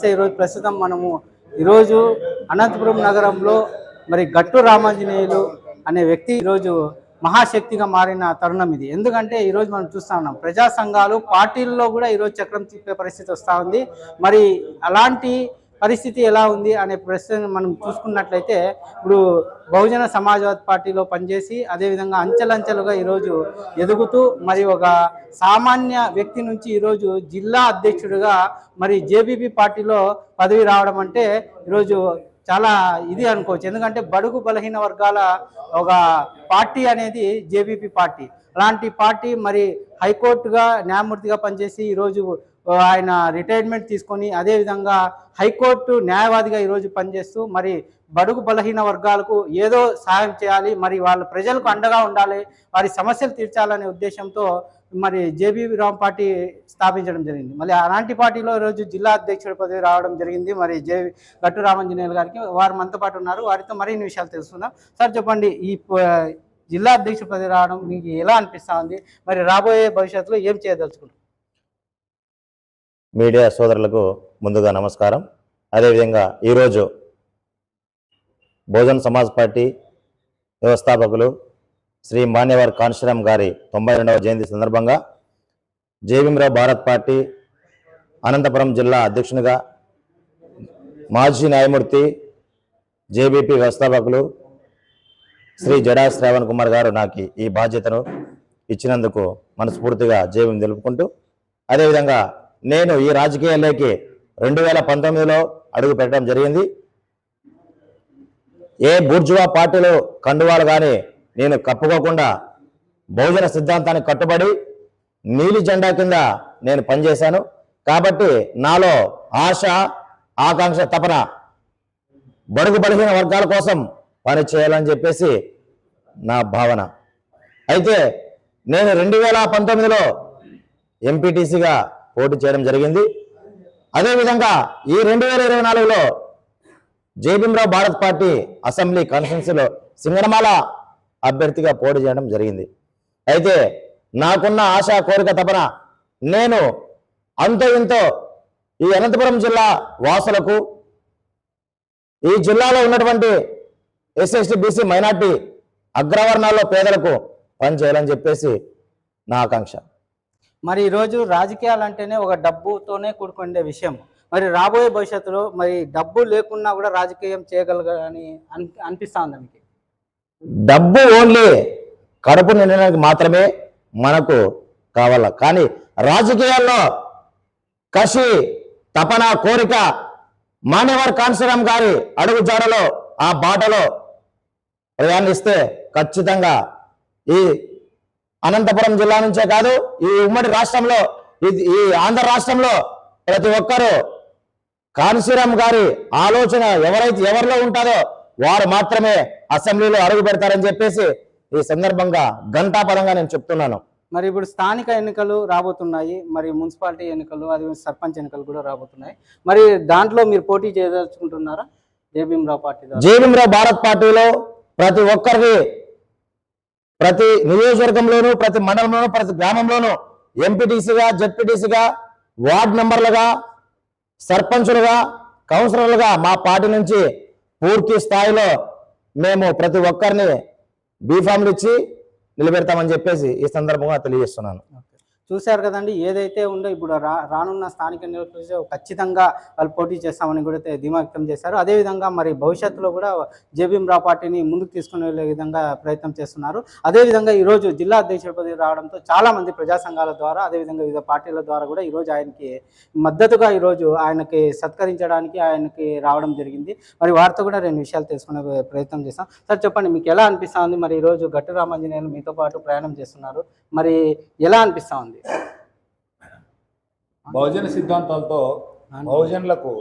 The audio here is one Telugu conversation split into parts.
చూస్తే ఈరోజు ప్రస్తుతం మనము ఈరోజు అనంతపురం నగరంలో మరి గట్టు రామాంజనేయులు అనే వ్యక్తి ఈరోజు మహాశక్తిగా మారిన తరుణం ఇది. ఎందుకంటే ఈరోజు మనం చూస్తూ ఉన్నాం ప్రజా సంఘాలు పార్టీల్లో కూడా ఈరోజు చక్రం తిప్పే పరిస్థితి వస్తూ ఉంది. మరి అలాంటి పరిస్థితి ఎలా ఉంది అనే ప్రశ్న మనం చూసుకున్నట్లయితే, ఇప్పుడు బహుజన సమాజ్వాదీ పార్టీలో పనిచేసి అదేవిధంగా అంచెలంచెలుగా ఈరోజు ఎదుగుతూ మరి ఒక సామాన్య వ్యక్తి నుంచి ఈరోజు జిల్లా అధ్యక్షుడిగా మరి జేబీపీ పార్టీలో పదవి రావడం అంటే ఈరోజు చాలా ఇది అనుకోవచ్చు. ఎందుకంటే బడుగు బలహీన వర్గాల ఒక పార్టీ అనేది జేబీపీ పార్టీ. అలాంటి పార్టీ మరి హైకోర్టుగా న్యాయమూర్తిగా పనిచేసి ఈరోజు ఆయన రిటైర్మెంట్ తీసుకొని అదేవిధంగా హైకోర్టు న్యాయవాదిగా ఈరోజు పనిచేస్తూ మరి బడుగు బలహీన వర్గాలకు ఏదో సహాయం చేయాలి, మరి వాళ్ళ ప్రజలకు అండగా ఉండాలి, వారి సమస్యలు తీర్చాలనే ఉద్దేశంతో మరి జేబీపీ రామ్ పార్టీ స్థాపించడం జరిగింది. మళ్ళీ అలాంటి పార్టీలో ఈరోజు జిల్లా అధ్యక్షుడి పదవి రావడం జరిగింది మరి గట్టు రామాంజనేయులు గారికి. వారు మనతో పాటు ఉన్నారు, వారితో మరిన్ని విషయాలు తెలుసుకుందాం. సార్ చెప్పండి, ఈ జిల్లా అధ్యక్షుడి పదవి రావడం మీకు ఎలా అనిపిస్తూ ఉంది? మరి రాబోయే భవిష్యత్తులో ఏం చేయదలుచుకుంటారు? మీడియా సోదరులకు ముందుగా నమస్కారం. అదేవిధంగా ఈరోజు బహుజన్ సమాజ్ పార్టీ వ్యవస్థాపకులు శ్రీ మాన్యవర్ కాన్షీరామ్ గారి 92వ జయంతి సందర్భంగా జేబీఎంరావు భారత్ పార్టీ అనంతపురం జిల్లా అధ్యక్షునిగా మాజీ న్యాయమూర్తి జేబీపీ వ్యవస్థాపకులు శ్రీ జడా శ్రావణ్ కుమార్ గారు నాకు ఈ బాధ్యతను ఇచ్చినందుకు మనస్ఫూర్తిగా జేబీఎం తెలుపుకుంటూ, అదేవిధంగా నేను ఈ రాజకీయాల్లోకి 2019లో అడుగు పెట్టడం జరిగింది. ఏ బూర్జువా పార్టీలో కండువాలు కానీ నేను కప్పుకోకుండా బహుజన సిద్ధాంతానికి కట్టుబడి నీలి జెండా కింద నేను పనిచేశాను. కాబట్టి నాలో ఆశ, ఆకాంక్ష, తపన బడుగు బలహీన వర్గాల కోసం పని చేయాలని చెప్పేసి నా భావన. అయితే నేను 2019లో ఎంపీటీసీగా పోటీ చేయడం జరిగింది. అదేవిధంగా ఈ 2024లో జేబీఎంరావు భారత్ పార్టీ అసెంబ్లీ కాన్స్టిట్యున్సీలో సింగనమాల అభ్యర్థిగా పోటీ చేయడం జరిగింది. అయితే నాకున్న ఆశ, కోరిక, తపన నేను అంతో ఇంతో ఈ అనంతపురం జిల్లా వాసులకు, ఈ జిల్లాలో ఉన్నటువంటి ఎస్సీ, ఎస్టీ, బీసీ, మైనార్టీ అగ్రవర్ణాల్లో పేదలకు పనిచేయాలని చెప్పేసి నా ఆకాంక్ష. మరి ఈరోజు రాజకీయాలు అంటేనే ఒక డబ్బుతోనే కూడుకునే విషయం. మరి రాబోయే భవిష్యత్తులో మరి డబ్బు లేకున్నా కూడా రాజకీయం చేయగలగని అనిపిస్తా ఉంది మీకు? డబ్బు ఓన్లీ కడుపు నిండడానికి మాత్రమే మనకు కావాల, కానీ రాజకీయాల్లో కసి, తపన, కోరిక మాన్యవర్ కాన్షీరామ్ గారి అడుగు జాడలో ఆ బాటలో ప్రయాణిస్తే ఖచ్చితంగా ఈ అనంతపురం జిల్లా నుంచే కాదు, ఈ ఉమ్మడి రాష్ట్రంలో, ఈ ఆంధ్ర రాష్ట్రంలో ప్రతి ఒక్కరూ కాన్షీరామ్ గారి ఆలోచన ఎవరిలో ఉంటుందో వారు మాత్రమే అసెంబ్లీలో అడుగు పెడతారని చెప్పేసి ఈ సందర్భంగా ఘంటాపదంగా నేను చెప్తున్నాను. మరి ఇప్పుడు స్థానిక ఎన్నికలు రాబోతున్నాయి, మరి మున్సిపాలిటీ ఎన్నికలు, అది సర్పంచ్ ఎన్నికలు కూడా రాబోతున్నాయి. మరి దాంట్లో మీరు పోటీ చేయదలుచుకుంటున్నారా? జేబీఎంరావు పార్టీ, జేబీఎంరావు భారత్ పార్టీలో ప్రతి ఒక్కరికి, ప్రతి నియోజకవర్గంలోనూ, ప్రతి మండలంలోనూ, ప్రతి గ్రామంలోనూ ఎంపీటీసీగా, జెడ్పీటీసీగా, వార్డు మెంబర్లుగా, సర్పంచులుగా, కౌన్సిలర్లుగా మా పార్టీ నుంచి పూర్తి స్థాయిలో మేము ప్రతి ఒక్కరిని బీఫామ్లు ఇచ్చి నిలబెడతామని చెప్పేసి ఈ సందర్భంగా తెలియజేస్తున్నాను. చూశారు కదండి, ఏదైతే ఉందో ఇప్పుడు రానున్న స్థానిక ఎన్నికల్లో ఖచ్చితంగా వాళ్ళు పోటీ చేస్తామని కూడా ధీమా వ్యక్తం చేశారు. అదేవిధంగా మరి భవిష్యత్తులో కూడా జేబీఎంరావు పార్టీని ముందుకు తీసుకునే విధంగా ప్రయత్నం చేస్తున్నారు. అదేవిధంగా ఈరోజు జిల్లా అధ్యక్షుడి పదవి రావడంతో చాలామంది ప్రజా సంఘాల ద్వారా, అదేవిధంగా వివిధ పార్టీల ద్వారా కూడా ఈరోజు ఆయనకి మద్దతుగా ఈరోజు ఆయనకి సత్కరించడానికి ఆయనకి రావడం జరిగింది. మరి వారితో కూడా 2 విషయాలు తెలుసుకునే ప్రయత్నం చేస్తాం. సార్ చెప్పండి, మీకు ఎలా అనిపిస్తూ ఉంది? మరి ఈరోజు గట్టు రామాంజనేయులు మీతో పాటు ప్రయాణం చేస్తున్నారు, మరి ఎలా అనిపిస్తూ ఉంది? బహుజన సిద్ధాంతాలతో బహుజనులకు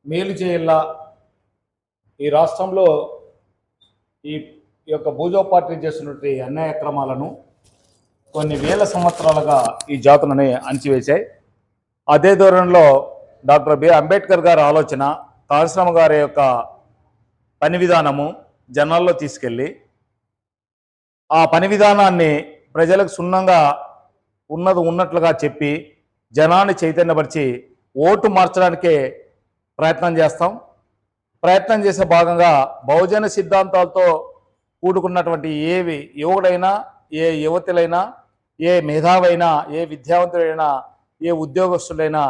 మేలు చేయాల, ఈ రాష్ట్రంలో ఈ యొక్క బూజో పార్టీ చేస్తున్నటువంటి అన్యాయ క్రమాలను కొన్ని వేల సంవత్సరాలుగా ఈ జాతులని అణచివేశాయి. అదే ధోరణిలో డాక్టర్ బిఆర్ అంబేద్కర్ గారి ఆలోచన, కాన్షీరామ్ గారి యొక్క పని విధానము జనాల్లో తీసుకెళ్ళి ఆ పని విధానాన్ని ప్రజలకు సున్నంగా ఉన్నది ఉన్నట్లుగా చెప్పి జనాన్ని చైతన్యపరిచి ఓటు మార్చడానికే ప్రయత్నం చేస్తాం. ప్రయత్నం చేసే భాగంగా బహుజన సిద్ధాంతాలతో కూడుకున్నటువంటి యువకుడైనా, ఏ యువతులైనా, ఏ మేధావైనా, ఏ విద్యావంతులైనా, ఏ ఉద్యోగస్తులైనా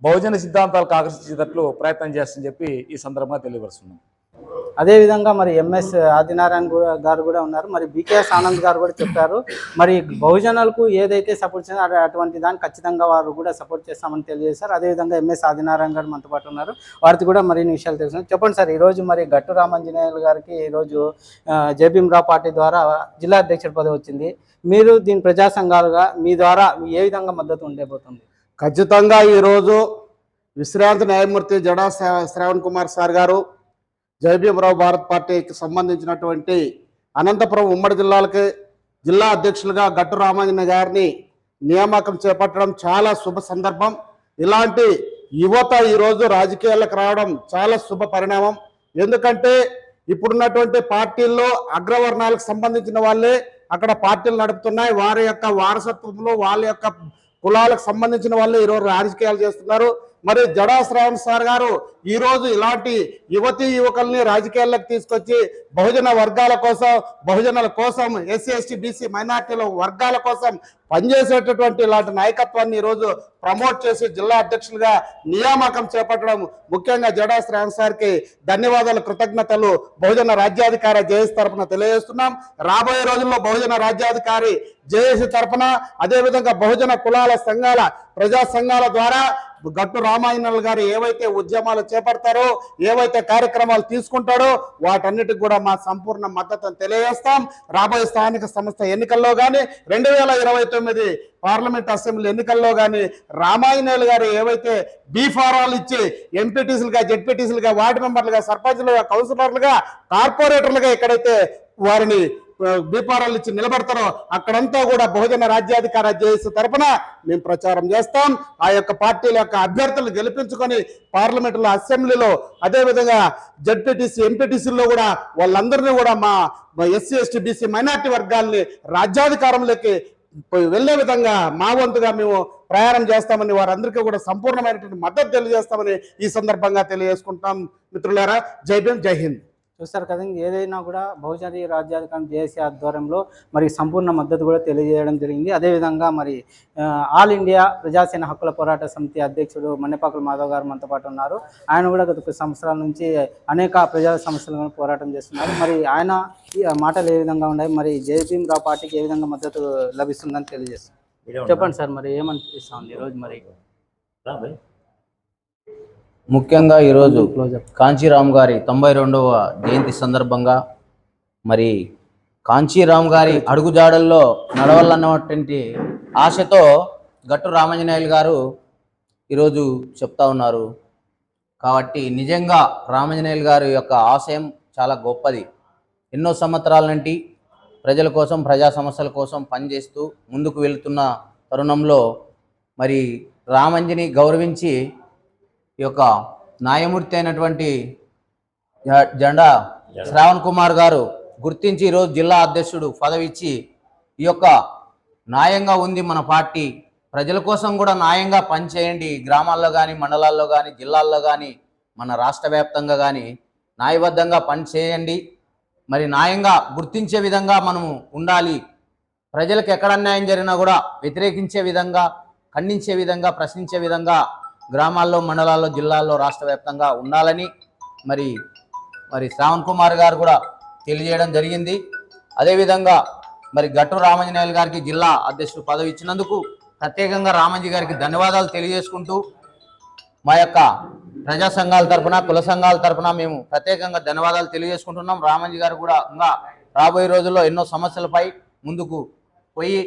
బహుజన సిద్ధాంతాలకు ఆకర్షించేటట్లు ప్రయత్నం చేస్తని చెప్పి ఈ సందర్భంగా తెలియపరుస్తున్నాం. అదేవిధంగా మరి ఎంఎస్ ఆదినారాయణ గారు కూడా ఉన్నారు. మరి బికేఎస్ ఆనంద్ గారు కూడా చెప్పారు, మరి బహుజనులకు ఏదైతే సపోర్ట్ చేస్తారో అటువంటి దాన్ని ఖచ్చితంగా వారు కూడా సపోర్ట్ చేస్తామని తెలియజేశారు. అదేవిధంగా ఎంఎస్ ఆదినారాయణ గారు మనతో పాటు ఉన్నారు, వారితో కూడా మరిన్ని విషయాలు తెలుసు. చెప్పండి సార్, ఈరోజు మరి గట్టు రామాంజనేయులు గారికి ఈరోజు జేబీఎంరావు పార్టీ ద్వారా జిల్లా అధ్యక్షుడి పదవి వచ్చింది. మీరు దీని ప్రజా సంఘాలుగా మీ ద్వారా ఏ విధంగా మద్దతు ఉండబోతుంది? ఖచ్చితంగా ఈరోజు విశ్రాంత న్యాయమూర్తి జడా శ్రావణ్ కుమార్ సార్ గారు జేబీఎంరావు భారత్ పార్టీకి సంబంధించినటువంటి అనంతపురం ఉమ్మడి జిల్లాలకి జిల్లా అధ్యక్షులుగా గట్టు రామాంజనేయ గారిని నియామకం చేపట్టడం చాలా శుభ సందర్భం. ఇలాంటి యువత ఈరోజు రాజకీయాలకు రావడం చాలా శుభ పరిణామం. ఎందుకంటే ఇప్పుడున్నటువంటి పార్టీల్లో అగ్రవర్ణాలకు సంబంధించిన వాళ్ళే అక్కడ పార్టీలు నడుపుతున్నాయి. వారి యొక్క వారసత్వంలో వాళ్ళ యొక్క కులాలకు సంబంధించిన వాళ్ళే ఈరోజు రాజకీయాలు చేస్తున్నారు. మరి జడా శ్రావణ్ సార్ గారు ఈరోజు ఇలాంటి యువతీ యువకుల్ని రాజకీయాల్లోకి తీసుకొచ్చి బహుజన వర్గాల కోసం, బహుజనుల కోసం, ఎస్సీ ఎస్టీ బీసీ మైనార్టీల వర్గాల కోసం పనిచేసేటటువంటి ఇలాంటి నాయకత్వాన్ని ఈరోజు ప్రమోట్ చేసి జిల్లా అధ్యక్షులుగా నియామకం చేపట్టడం ముఖ్యంగా జడా శ్రావణ్ సార్కి ధన్యవాదాలు, కృతజ్ఞతలు బహుజన రాజ్యాధికారి జేఏసీ తరఫున తెలియజేస్తున్నాం. రాబోయే రోజుల్లో బహుజన రాజ్యాధికారి జేఏసీ తరఫున అదేవిధంగా బహుజన కులాల సంఘాల, ప్రజా సంఘాల ద్వారా గట్టు రామాంజనేయులు గారు ఏవైతే ఉద్యమాలు చేపడతారో, ఏవైతే కార్యక్రమాలు తీసుకుంటాడో వాటన్నిటికి కూడా మా సంపూర్ణ మద్దతును తెలియజేస్తాం. రాబోయే స్థానిక సంస్థ ఎన్నికల్లో కానీ 2029 పార్లమెంట్ అసెంబ్లీ ఎన్నికల్లో కానీ రామాంజనేయులు గారు ఏవైతే బీఫారాలు ఇచ్చి ఎంపీటీసీలుగా, జెడ్పీటీసీలుగా, వార్డు మెంబర్లుగా, సర్పంచ్లుగా, కౌన్సిలర్లుగా, కార్పొరేటర్లుగా ఎక్కడైతే వారిని బీఫారాలు ఇచ్చి నిలబడతారో అక్కడంతా కూడా బహుజన రాజ్యాధికార జేఏసీ తరఫున మేము ప్రచారం చేస్తాం. ఆ యొక్క పార్టీల యొక్క అభ్యర్థులను గెలిపించుకొని పార్లమెంటులో, అసెంబ్లీలో, అదేవిధంగా జెడ్పీటీసీ, ఎంపీటీసీల్లో కూడా వాళ్ళందరినీ కూడా మా ఎస్సీ ఎస్టీ బీసీ మైనార్టీ వర్గాల్ని రాజ్యాధికారంలోకి వెళ్లే విధంగా మా వంతుగా మేము ప్రయాణం చేస్తామని వారందరికీ కూడా సంపూర్ణమైనటువంటి మద్దతు తెలియజేస్తామని ఈ సందర్భంగా తెలియజేసుకుంటాం. మిత్రులారా, జై భీమ్, జై హింద్. చూస్తారు కదా, ఏదైనా కూడా బహుజన రాజ్యాధికారం జేఏసీ ఆధ్వర్యంలో మరి సంపూర్ణ మద్దతు కూడా తెలియజేయడం జరిగింది. అదేవిధంగా మరి ఆల్ ఇండియా ప్రజాసేన హక్కుల పోరాట సమితి అధ్యక్షుడు మన్నెపాకుల మాధవ్ గారు మనతో పాటు ఉన్నారు. ఆయన కూడా గత కొన్ని సంవత్సరాల నుంచి అనేక ప్రజా సమస్యలను పోరాటం చేస్తున్నారు. మరి ఆయన మాటలు ఏ విధంగా ఉన్నాయి, మరి జేబీఎంరావు పార్టీకి ఏ విధంగా మద్దతు లభిస్తుందని తెలియజేస్తారు. చెప్పండి సార్, మరి ఏమనిపిస్తుంది ఈరోజు? మరి ముఖ్యంగా ఈరోజు కాంచీరామ్ గారి 92వ జయంతి సందర్భంగా మరి కాంచీరామ్ గారి అడుగుజాడల్లో నడవాలన్నటువంటి ఆశతో గట్టు రామాంజనేయులు గారు ఈరోజు చెప్తా ఉన్నారు. కాబట్టి నిజంగా రామాంజనేయులు గారి యొక్క ఆశయం చాలా గొప్పది. ఎన్నో సంవత్సరాల నుండి ప్రజల కోసం, ప్రజా సమస్యల కోసం పనిచేస్తూ ముందుకు వెళుతున్న తరుణంలో మరి రామంజని గౌరవించి ఈ యొక్క న్యాయమూర్తి అయినటువంటి జెండా శ్రావణ్ కుమార్ గారు గుర్తించి ఈరోజు జిల్లా అధ్యక్షుడు పదవి ఇచ్చి ఈ యొక్క న్యాయంగా ఉంది మన పార్టీ, ప్రజల కోసం కూడా న్యాయంగా పనిచేయండి, గ్రామాల్లో కానీ, మండలాల్లో కానీ, జిల్లాల్లో కానీ, మన రాష్ట్ర వ్యాప్తంగా కానీ న్యాయబద్ధంగా పనిచేయండి, మరి న్యాయంగా గుర్తించే విధంగా మనము ఉండాలి, ప్రజలకు ఎక్కడ అన్యాయం జరిగినా కూడా వ్యతిరేకించే విధంగా, ఖండించే విధంగా, ప్రశ్నించే విధంగా గ్రామాల్లో, మండలాల్లో, జిల్లాల్లో, రాష్ట్ర వ్యాప్తంగా ఉండాలని మరి శ్రావణ్ కుమార్ గారు కూడా తెలియజేయడం జరిగింది. అదేవిధంగా మరి గట్టు రామాంజనేయులు గారికి జిల్లా అధ్యక్షుడు పదవి ఇచ్చినందుకు ప్రత్యేకంగా రామాంజీ గారికి ధన్యవాదాలు తెలియజేసుకుంటూ మా యొక్క ప్రజా సంఘాల తరఫున, కుల సంఘాల తరఫున మేము ప్రత్యేకంగా ధన్యవాదాలు తెలియజేసుకుంటున్నాం. రామాంజీ గారు కూడా ఇంకా రాబోయే రోజుల్లో ఎన్నో సమస్యలపై ముందుకు పోయి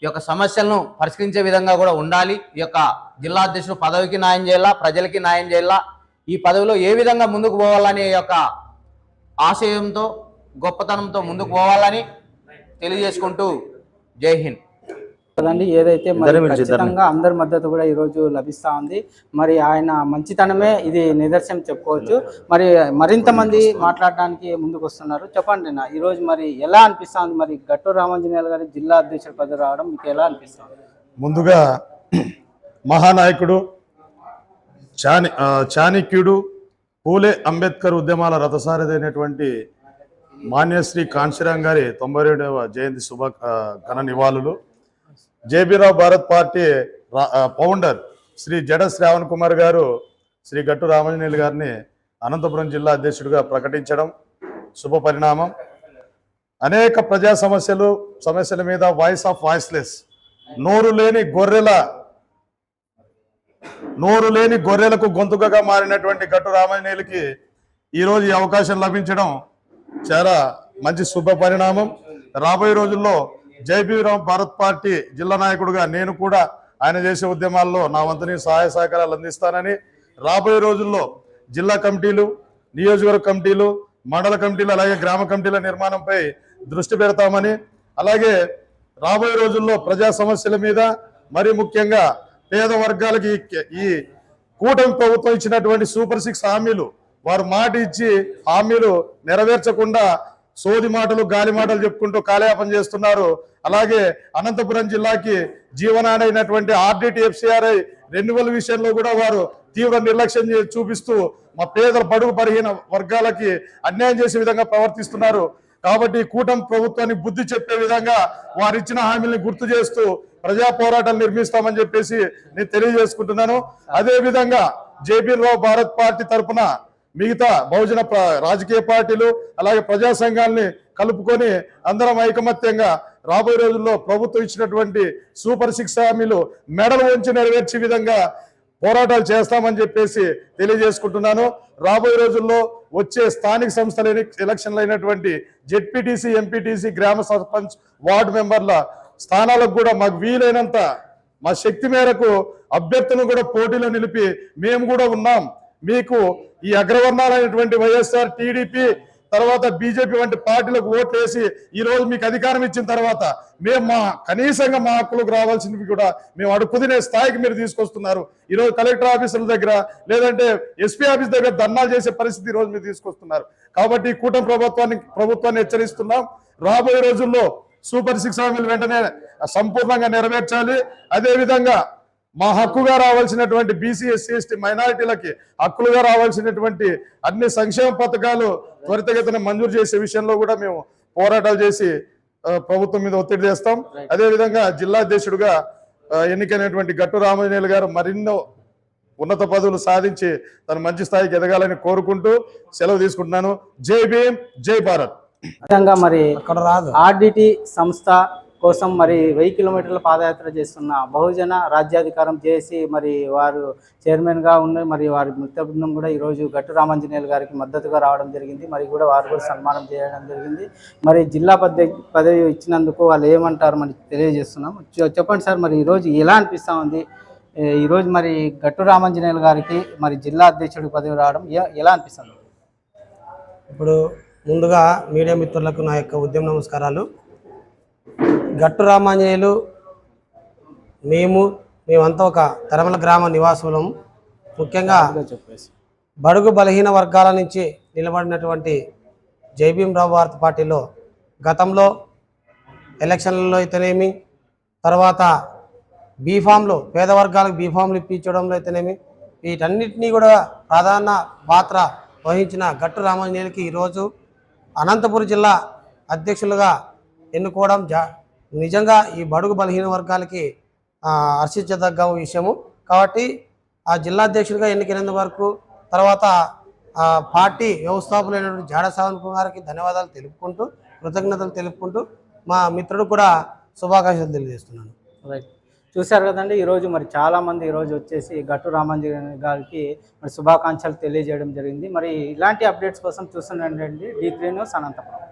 ఈ యొక్క సమస్యలను పరిష్కరించే విధంగా కూడా ఉండాలి. ఈ యొక్క జిల్లా అధ్యక్షుడు పదవికి న్యాయం చేయాలా, ప్రజలకి న్యాయం చేయాలా, ఈ పదవిలో ఏ విధంగా ముందుకు పోవాలనే యొక్క ఆశయంతో, గొప్పతనంతో ముందుకు పోవాలని తెలియజేసుకుంటూ జై హింద్. కదండి, ఏదైతే మరి ఖచ్చితంగా అందరి మద్దతు కూడా ఈరోజు లభిస్తూ ఉంది. మరి ఆయన మంచితనమే ఇది నిదర్శనం చెప్పుకోవచ్చు. మరి మరింత మంది మాట్లాడడానికి ముందుకు వస్తున్నారు. చెప్పండి నా ఈరోజు మరి ఎలా అనిపిస్తుంది, మరి గట్టు రామాంజనేయులు గారి జిల్లా అధ్యక్షుడి పదవి రావడం మీకు ఎలా అనిపిస్తుంది? ముందుగా మహానాయకుడు చాణక్యుడు, పూలే అంబేద్కర్ ఉద్యమాల రథసారథి అయినటువంటి మాన్యశ్రీ కాంశీరాం గారి 92వ జయంతి ఘన నివాళులు. జేబీరావు భారత్ పార్టీ ఫౌండర్ శ్రీ జడ శ్రావణ్ కుమార్ గారు శ్రీ గట్టు రామాంజనేయులు గారిని అనంతపురం జిల్లా అధ్యక్షుడిగా ప్రకటించడం శుభ పరిణామం. అనేక ప్రజా సమస్యల మీద వాయిస్ ఆఫ్ వాయిస్లెస్, నోరు లేని గొర్రెలకు గొంతుకగా మారినటువంటి గట్టు రామాంజనేయులకి ఈరోజు ఈ అవకాశం లభించడం చాలా మంచి శుభ పరిణామం. రాబోయే రోజుల్లో జేబీరావు భారత్ పార్టీ జిల్లా నాయకుడిగా నేను కూడా ఆయన చేసే ఉద్యమాల్లో నా వంతుని సహాయ సహకారాలు అందిస్తానని, రాబోయే రోజుల్లో జిల్లా కమిటీలు, నియోజకవర్గ కమిటీలు, మండల కమిటీలు, అలాగే గ్రామ కమిటీల నిర్మాణంపై దృష్టి పెడతామని, అలాగే రాబోయే రోజుల్లో ప్రజా సమస్యల మీద, మరి ముఖ్యంగా పేద వర్గాలకి ఈ కూటమి ప్రభుత్వం ఇచ్చినటువంటి సూపర్ 6 హామీలు, వారు మాట ఇచ్చి హామీలు నెరవేర్చకుండా సోది మాటలు, గాలి మాటలు చెప్పుకుంటూ కాలయాపన చేస్తున్నారు. అలాగే అనంతపురం జిల్లాకి జీవనాడి అయినటువంటి ఆర్డిటి FCRI రెన్యువల్ విషయంలో కూడా వారు తీవ్ర నిర్లక్ష్యం చూపిస్తూ మా పేదల బడుగు బలహీన వర్గాలకి అన్యాయం చేసే విధంగా ప్రవర్తిస్తున్నారు. కాబట్టి కూటమి ప్రభుత్వాన్ని బుద్ధి చెప్పే విధంగా వారు ఇచ్చిన హామీల్ని గుర్తు చేస్తూ ప్రజా పోరాటాలు నిర్మిస్తామని చెప్పేసి నేను తెలియజేసుకుంటున్నాను. అదే విధంగా జేబీరావు భారత్ పార్టీ తరఫున మిగతా బహుజన రాజకీయ పార్టీలు అలాగే ప్రజా సంఘాలని కలుపుకొని అందరం ఐకమత్యంగా రాబోయే రోజుల్లో ప్రభుత్వం ఇచ్చినటువంటి సూపర్ 6 హామీలు మెడలు వంచి నెరవేర్చే విధంగా పోరాటాలు చేస్తామని చెప్పేసి తెలియజేసుకుంటున్నాను. రాబోయే రోజుల్లో వచ్చే స్థానిక సంస్థల ఎలక్షన్లు అయినటువంటి జెడ్పీటీసీ, ఎంపీటీసీ, గ్రామ సర్పంచ్, వార్డు మెంబర్ల స్థానాలకు కూడా మాకు వీలైనంత మా శక్తి మేరకు అభ్యర్థులను కూడా పోటీలో నిలిపి మేము కూడా ఉన్నాం. మీకు ఈ అగ్రవర్ణాలైనటువంటి వైఎస్ఆర్, టీడీపీ, తర్వాత బీజేపీ వంటి పార్టీలకు ఓట్లు వేసి ఈ రోజు మీకు అధికారం ఇచ్చిన తర్వాత మేము కనీసంగా మా హక్కులకు రావాల్సినవి కూడా మేము అడుక్కునే స్థాయికి మీరు తీసుకొస్తున్నారు. ఈరోజు కలెక్టర్ ఆఫీసుల దగ్గర లేదంటే ఎస్పీ ఆఫీస్ దగ్గర ధర్నాలు చేసే పరిస్థితి ఈరోజు మీరు తీసుకొస్తున్నారు. కాబట్టి కూటమి ప్రభుత్వాన్ని హెచ్చరిస్తున్నాం. రాబోయే రోజుల్లో సూపర్ 6 హామీలు వెంటనే సంపూర్ణంగా నెరవేర్చాలి. అదేవిధంగా మా హక్కుగా రావాల్సినటువంటి బీసీ, ఎస్సీ, ఎస్టీ మైనారిటీలకి హక్కులుగా రావాల్సినటువంటి అన్ని సంక్షేమ పథకాలు త్వరితగతిన మంజూరు చేసే విషయంలో కూడా మేము పోరాటాలు చేసి ప్రభుత్వం మీద ఒత్తిడి చేస్తాం. అదేవిధంగా జిల్లా అధ్యక్షుడిగా ఎన్నికైనటువంటి గట్టు రామాంజనేయులు గారు మరెన్నో ఉన్నత పదవులు సాధించి తను మంచి స్థాయికి ఎదగాలని కోరుకుంటూ సెలవు తీసుకుంటున్నాను. జై భీమ్, జై భారత్. విధంగా మరి ఆర్డిటి సంస్థ కోసం మరి 1000 కిలోమీటర్ల పాదయాత్ర చేస్తున్న బహుజన రాజ్యాధికారం చేసి మరి వారు చైర్మన్గా ఉన్న మరి వారి మిత్ర బృందం కూడా ఈరోజు గట్టు రామాంజనేయులు గారికి మద్దతుగా రావడం జరిగింది. మరి కూడా వారు కూడా సన్మానం చేయడం జరిగింది. మరి జిల్లా పదవి ఇచ్చినందుకు వాళ్ళు ఏమంటారు మరి తెలియజేస్తున్నాం. చెప్పండి సార్, మరి ఈరోజు ఎలా అనిపిస్తూ ఉంది? ఈరోజు మరి గట్టు రామాంజనేయులు గారికి మరి జిల్లా అధ్యక్షుడి పదవి రావడం ఎలా అనిపిస్తుంది? ఇప్పుడు ముందుగా మీడియా మిత్రులకు నా యొక్క ఉద్యమ నమస్కారాలు. గట్టు రామాంజనేయులు మేమంతా ఒక తరమల గ్రామ నివాసులం. ముఖ్యంగా బడుగు బలహీన వర్గాల నుంచి నిలబడినటువంటి జేబీరావు భారత్ పార్టీలో గతంలో ఎలక్షన్లలో అయితేనేమి, తర్వాత బీఫామ్లో పేద వర్గాలకు బీఫామ్లు ఇప్పించడంలో అయితేనేమి, వీటన్నిటినీ కూడా ప్రధాన పాత్ర వహించిన గట్టు రామాంజనేయులకి ఈరోజు అనంతపురం జిల్లా అధ్యక్షులుగా ఎన్నుకోవడం నిజంగా ఈ బడుగు బలహీన వర్గాలకి హర్షించదగ్గ విషయము. కాబట్టి ఆ జిల్లా అధ్యక్షుడిగా ఎన్నికైనందు వరకు తర్వాత పార్టీ వ్యవస్థాపకులైనటువంటి జాడ శ్రావణ్ కుమార్కి ధన్యవాదాలు తెలుపుకుంటూ, కృతజ్ఞతలు తెలుపుకుంటూ మా మిత్రుడు కూడా శుభాకాంక్షలు తెలియజేస్తున్నాను. రైట్, చూశారు కదండి. ఈరోజు మరి చాలామంది ఈరోజు వచ్చేసి గట్టు రామాంజనేయులు గారికి మరి శుభాకాంక్షలు తెలియజేయడం జరిగింది. మరి ఇలాంటి అప్డేట్స్ కోసం చూస్తుండండి D3 న్యూస్ అనంతపురం.